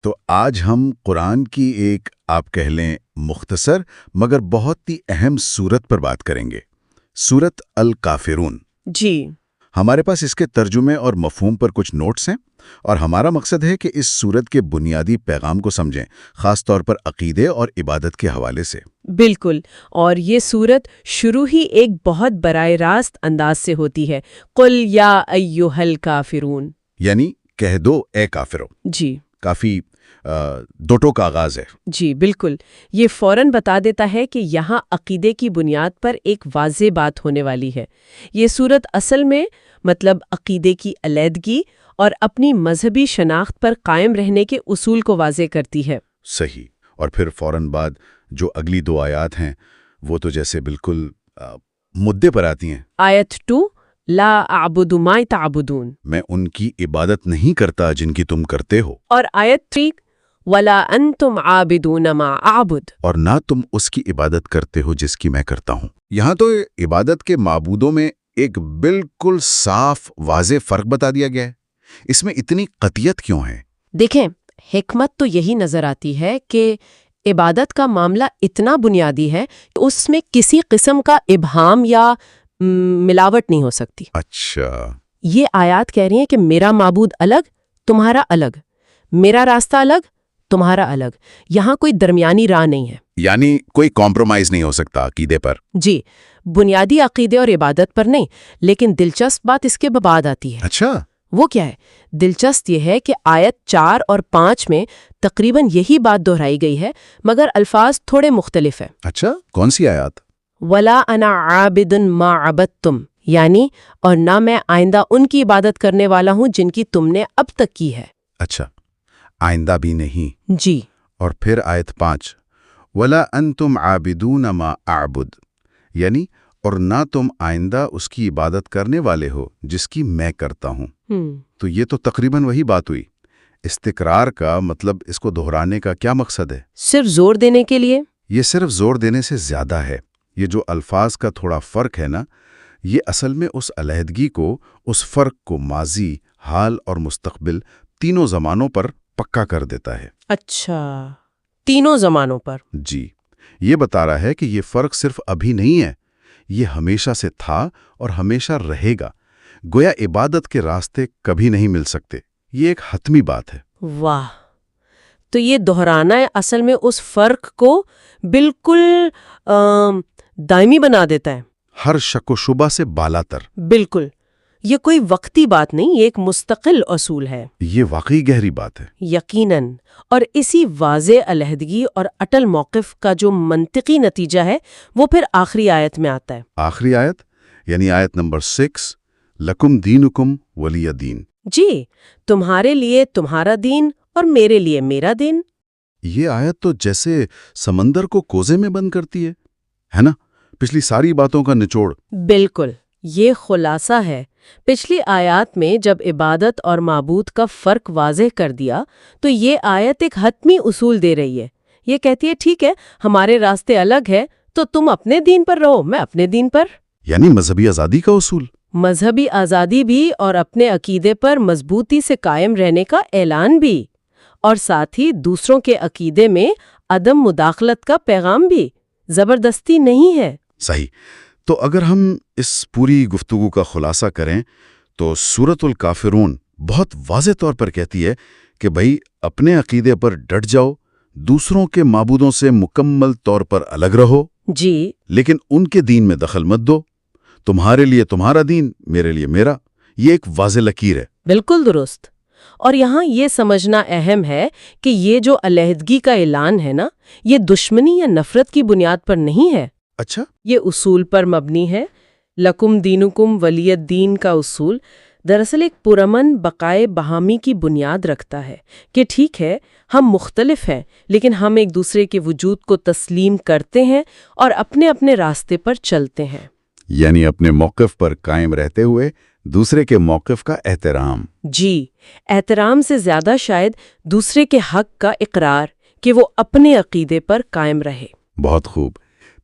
تو آج ہم قرآن کی ایک آپ کہہ لیں مختصر مگر بہت ہی اہم سورت پر بات کریں گے، سورت الکافرون۔ جی ہمارے پاس اس کے ترجمے اور مفہوم پر کچھ نوٹس ہیں، اور ہمارا مقصد ہے کہ اس سورت کے بنیادی پیغام کو سمجھیں، خاص طور پر عقیدے اور عبادت کے حوالے سے۔ بالکل، اور یہ سورت شروع ہی ایک بہت براہ راست انداز سے ہوتی ہے، قل یا ایھا الکافرون، یعنی کہہ دو اے کافرو۔ جی کافی دوٹوں کا آغاز ہے۔ جی بالکل، یہ فوراً بتا دیتا ہے کہ یہاں عقیدے کی بنیاد پر ایک واضح بات ہونے والی ہے۔ یہ سورت اصل میں مطلب عقیدے کی علیحدگی اور اپنی مذہبی شناخت پر قائم رہنے کے اصول کو واضح کرتی ہے۔ صحیح، اور پھر فوراً بعد جو اگلی دو آیات ہیں وہ تو جیسے بالکل مدے پر آتی ہیں۔ آیت 2، لا اعبد ما تعبدون، میں ان کی عبادت نہیں کرتا جن کی تم کرتے ہو، اور آیت 3، ولا انتم عابدون ما اعبد، اور نہ تم اس کی عبادت کرتے ہو جس کی میں کرتا ہوں۔ یہاں تو عبادت کے معبودوں میں ایک بالکل صاف واضح فرق بتا دیا گیا ہے۔ اس میں اتنی قطعیت کیوں ہے؟ دیکھیں حکمت تو یہی نظر آتی ہے کہ عبادت کا معاملہ اتنا بنیادی ہے کہ اس میں کسی قسم کا ابہام یا ملاوٹ نہیں ہو سکتی۔ اچھا، یہ آیات کہہ رہی ہیں کہ میرا معبود الگ، تمہارا الگ، میرا راستہ الگ، تمہارا الگ، یہاں کوئی درمیانی راہ نہیں ہے۔ یعنی کوئی کمپرومائز نہیں ہو سکتا عقیدے پر۔ جی، بنیادی عقیدے اور عبادت پر نہیں، لیکن دلچسپ بات اس کے بعد آتی ہے۔ اچھا، وہ کیا ہے؟ دلچسپ یہ ہے کہ آیت 4 اور 5 میں تقریباً یہی بات دہرائی گئی ہے، مگر الفاظ تھوڑے مختلف ہیں۔ اچھا، کون سی آیات؟ وَلَا أَنَا عَابِدٌ مَا عَبَدتُّمْ، یعنی اور نہ میں آئندہ ان کی عبادت کرنے والا ہوں جن کی تم نے اب تک کی ہے۔ اچھا، آئندہ بھی نہیں۔ جی اور پھر آیت 5، وَلَا أَنْتُمْ عَابِدُونَ مَا أَعْبُدُ، یعنی اور نہ تم آئندہ اس کی عبادت کرنے والے ہو جس کی میں کرتا ہوں۔ تو یہ تو تقریباً وہی بات ہوئی۔ استقرار کا مطلب اس کو دہرانے کا کیا مقصد ہے؟ صرف زور دینے کے لیے؟ یہ صرف زور دینے سے زیادہ ہے۔ یہ جو الفاظ کا تھوڑا فرق ہے نا، یہ اصل میں اس علیحدگی کو، اس فرق کو ماضی، حال اور مستقبل تینوں زمانوں پر پکا کر دیتا ہے۔ اچھا، تینوں زمانوں پر؟ جی، یہ بتا رہا ہے کہ یہ فرق صرف ابھی نہیں ہے، یہ ہمیشہ سے تھا اور ہمیشہ رہے گا۔ گویا عبادت کے راستے کبھی نہیں مل سکتے، یہ ایک حتمی بات ہے۔ واہ، تو یہ دہرانا اصل میں اس فرق کو بالکل دائمی بنا دیتا ہے، ہر شک و شبہ سے بالاتر۔ بالکل، یہ کوئی وقتی بات نہیں، یہ ایک مستقل اصول ہے۔ یہ واقعی گہری بات ہے۔ یقیناً، اور اسی واضح علیحدگی اور اٹل موقف کا جو منطقی نتیجہ ہے وہ پھر آخری آیت میں آتا ہے۔ آخری آیت یعنی آیت نمبر 6، لکم دینکم ولی دین۔ جی، تمہارے لیے تمہارا دین اور میرے لیے میرا دین۔ یہ آیت تو جیسے سمندر کو کوزے میں بند کرتی ہے نا؟ پچھلی ساری باتوں کا نچوڑ۔ بالکل، یہ خلاصہ ہے۔ پچھلی آیات میں جب عبادت اور معبود کا فرق واضح کر دیا تو یہ آیت ایک حتمی اصول دے رہی ہے۔ یہ کہتی ہے ٹھیک ہے، ہمارے راستے الگ ہیں تو تم اپنے دین پر رہو، میں اپنے دین پر۔ یعنی مذہبی آزادی کا اصول۔ مذہبی آزادی بھی، اور اپنے عقیدے پر مضبوطی سے قائم رہنے کا اعلان بھی، اور ساتھ ہی دوسروں کے عقیدے میں عدم مداخلت کا پیغام بھی، زبردستی نہیں ہے۔ صحیح۔ تو اگر ہم اس پوری گفتگو کا خلاصہ کریں تو سورۃ الکافرون بہت واضح طور پر کہتی ہے کہ بھئی اپنے عقیدے پر ڈٹ جاؤ، دوسروں کے معبودوں سے مکمل طور پر الگ رہو، جی، لیکن ان کے دین میں دخل مت دو، تمہارے لیے تمہارا دین، میرے لیے میرا۔ یہ ایک واضح لکیر ہے۔ بالکل درست۔ اور یہاں یہ سمجھنا اہم ہے کہ یہ جو علیحدگی کا اعلان ہے نا، یہ دشمنی یا نفرت کی بنیاد پر نہیں ہے۔ اچھا، یہ اصول پر مبنی ہے۔ لکم دینکم ولی الدین کا اصول دراصل ایک پرامن بقائے باہمی کی بنیاد رکھتا ہے کہ ٹھیک ہے، ہم مختلف ہیں لیکن ہم ایک دوسرے کے وجود کو تسلیم کرتے ہیں اور اپنے اپنے راستے پر چلتے ہیں۔ یعنی اپنے موقف پر قائم رہتے ہوئے دوسرے کے موقف کا احترام۔ جی، احترام سے زیادہ شاید دوسرے کے حق کا اقرار کہ وہ اپنے عقیدے پر قائم رہے۔ بہت خوب۔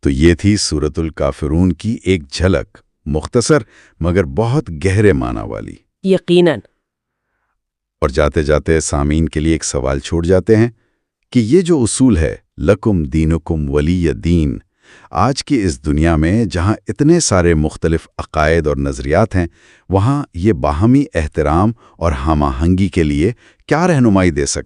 تو یہ تھی سورۃ الکافرون کی ایک جھلک، مختصر مگر بہت گہرے معنی والی۔ یقیناً۔ اور جاتے جاتے سامعین کے لیے ایک سوال چھوڑ جاتے ہیں کہ یہ جو اصول ہے لکم دینکم ولی دین، آج کی اس دنیا میں جہاں اتنے سارے مختلف عقائد اور نظریات ہیں، وہاں یہ باہمی احترام اور ہم آہنگی کے لیے کیا رہنمائی دے سکتے ہیں؟